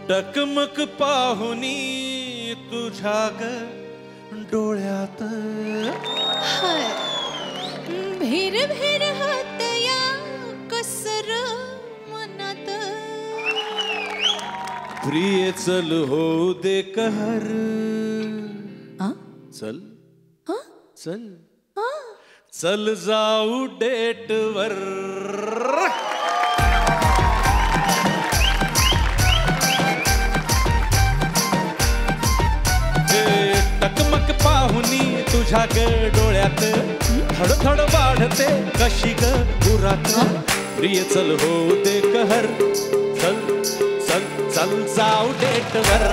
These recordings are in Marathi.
टकमक पाहुनी तुझ्या ग डोळ्यात भेर भेर होतया कसर मनात प्रिय चल हो दे कहर चल चल चल जाऊ डेट वर टकमक पाहुनी तुझ्या ग डोळ्यात थड थड वाढते कशी ग उरात प्रिय चल हो दे कहर चल चल चल जाऊ डेट वर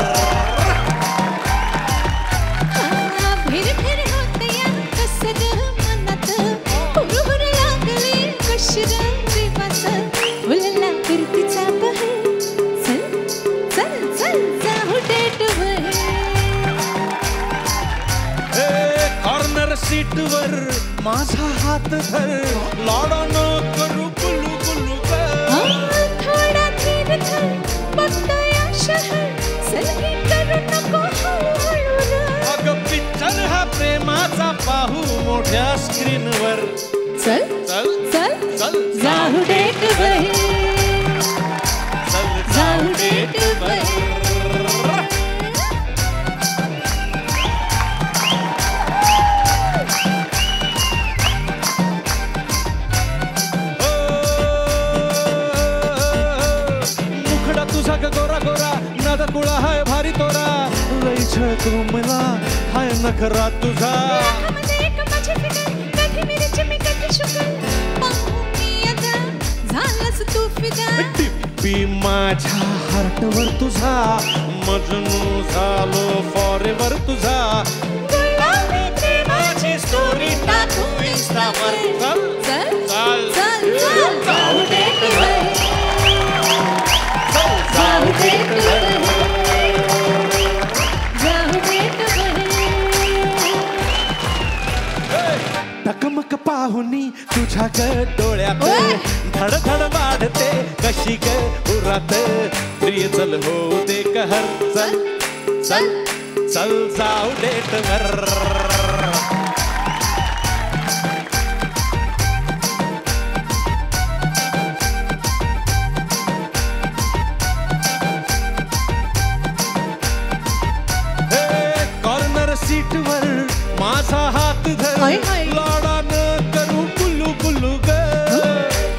भेर भेर होतया कसर मनात हुरहुर लागले कशर देवाच उलला फिरतीचा बहर चल चल चल जाऊ डेट वर कॉर्नर सीट वर माझा हात धर लाडान करू गुलू गुलू थोडा धीर धर बघतोया शहर सलगी करू नको हळूहळू अगं पिक्चर हा प्रेमाचा पाहू मोठ्या स्क्रीनवर चल चल चल चल जाऊ डेट वर चल जाऊ डेट वर तुझा गोरा गोरा नाद कुळा हाय भारी तोरा लई छळ तू मला हाय नखरा तुझा एक माझी फिकर कधी मिरची मी कधी शुकर पाहुनी आता झालंस तू फिदा टिप्पी माझ्या हार्टवर तुझा मजनू झालो फॉरेवर तुझा गुलाबी प्रेमाची स्टोरी टाकू इंस्टावर चल चल चल चल चल जाऊ डेट वर जाऊ डेट वर जाऊ डेट वर टकमक पाहुनी तुझ्या ग डोळ्यात धड धड वाढते कशी ग उरात प्रिय चल हो दे कहर चल चल चल जाऊ डेट वर सीट वर माझा हात धर लाडान करू गुलू गुलू ग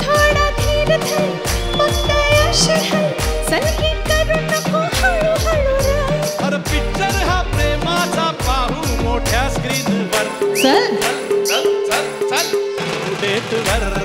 थोडा धीर धर बघतोया शहर सलगी करू नको हळूहळू अरे पिक्चर हा प्रेमाचा पाहू मोठ्या स्क्रीनवर चल चल चल चल चल डेट वर